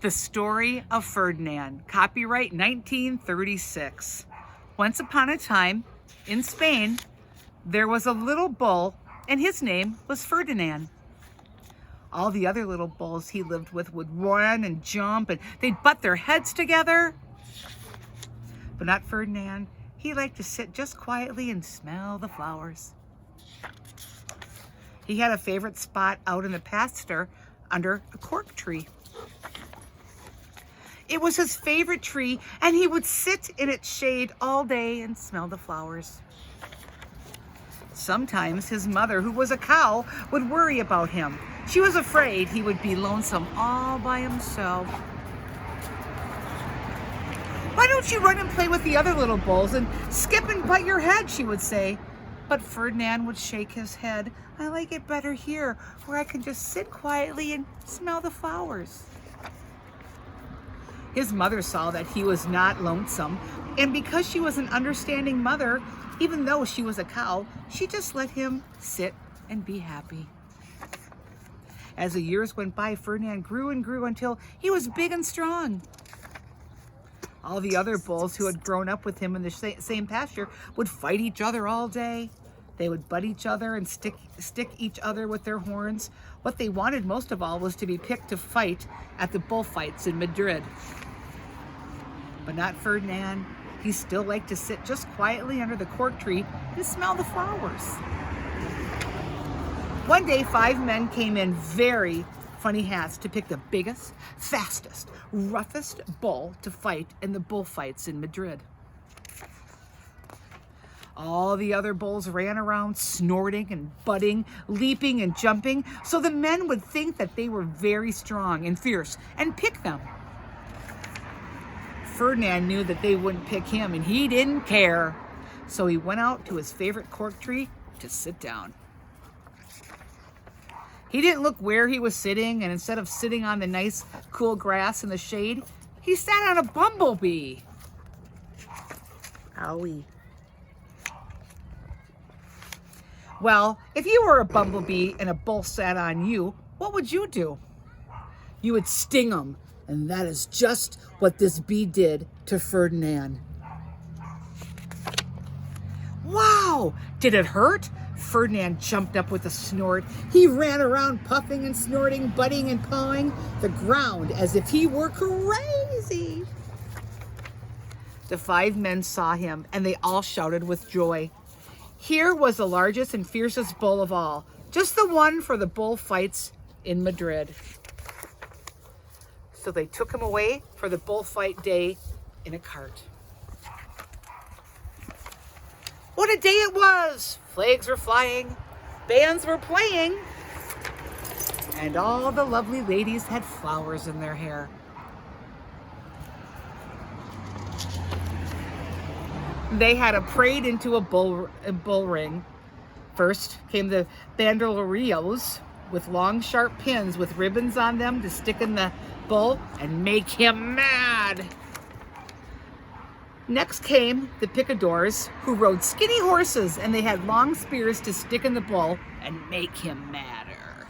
The Story of Ferdinand, copyright 1936. Once upon a time, in Spain, there was a little bull, and his name was Ferdinand. All the other little bulls he lived with would run and jump, and they'd butt their heads together. But not Ferdinand. He liked to sit just quietly and smell the flowers. He had a favorite spot out in the pasture under a cork tree. It was his favorite tree, and he would sit in its shade all day and smell the flowers. Sometimes his mother, who was a cow, would worry about him. She was afraid he would be lonesome all by himself. "Why don't you run and play with the other little bulls and skip and butt your head?" she would say. But Ferdinand would shake his head. "I like it better here, where I can just sit quietly and smell the flowers." His mother saw that he was not lonesome, and because she was an understanding mother, even though she was a cow, she just let him sit and be happy. As the years went by, Ferdinand grew and grew until he was big and strong. All the other bulls who had grown up with him in the same pasture would fight each other all day. They would butt each other and stick each other with their horns. What they wanted most of all was to be picked to fight at the bullfights in Madrid. But not Ferdinand. He still liked to sit just quietly under the cork tree and smell the flowers. One day, 5 men came in very funny hats to pick the biggest, fastest, roughest bull to fight in the bullfights in Madrid. All the other bulls ran around snorting and butting, leaping and jumping, so the men would think that they were very strong and fierce and pick them. Ferdinand knew that they wouldn't pick him, and he didn't care. So he went out to his favorite cork tree to sit down. He didn't look where he was sitting, and instead of sitting on the nice, cool grass in the shade, he sat on a bumblebee. Owie. Well, if you were a bumblebee and a bull sat on you, what would you do? You would sting him, and that is just what this bee did to Ferdinand. Wow! Did it hurt? Ferdinand jumped up with a snort. He ran around puffing and snorting, butting and pawing the ground as if he were crazy. The 5 men saw him, and they all shouted with joy. Here was the largest and fiercest bull of all, just the one for the bullfights in Madrid. So they took him away for the bullfight day in a cart. What a day it was! Flags were flying, bands were playing, and all the lovely ladies had flowers in their hair. They had a parade into a bull ring. First came the bandoleros with long, sharp pins with ribbons on them to stick in the bull and make him mad. Next came the picadors, who rode skinny horses, and they had long spears to stick in the bull and make him madder.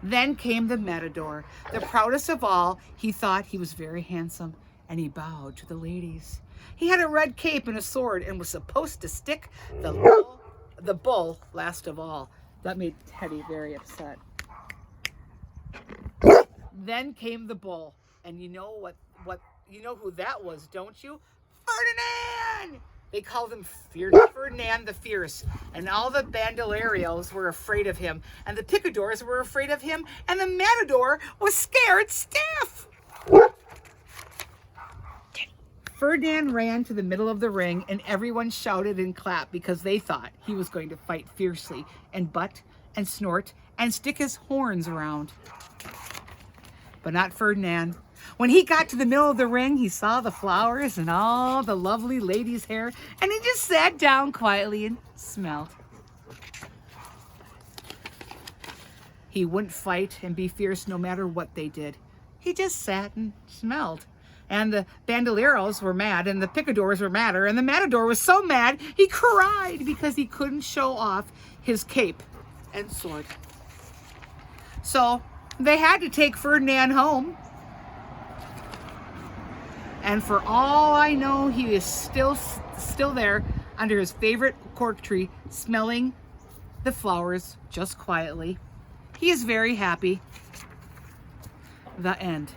Then came the matador, the proudest of all. He thought he was very handsome, and he bowed to the ladies. He had a red cape and a sword and was supposed to stick the bull last of all. That made Teddy very upset. Then came the bull, and you know who that was, don't you? Ferdinand! They called him Ferdinand the Fierce, and all the bandoleros were afraid of him, and the picadors were afraid of him, and the matador was scared stiff. Ferdinand ran to the middle of the ring, and everyone shouted and clapped because they thought he was going to fight fiercely and butt and snort and stick his horns around. But not Ferdinand. When he got to the middle of the ring, he saw the flowers and all the lovely ladies' hair, and he just sat down quietly and smelled. He wouldn't fight and be fierce no matter what they did. He just sat and smelled. And the bandoleros were mad, and the picadors were madder, and the matador was so mad he cried because he couldn't show off his cape and sword. So They had to take Ferdinand home. And for all I know, he is still there under his favorite cork tree, smelling the flowers just quietly. He is very happy. The end.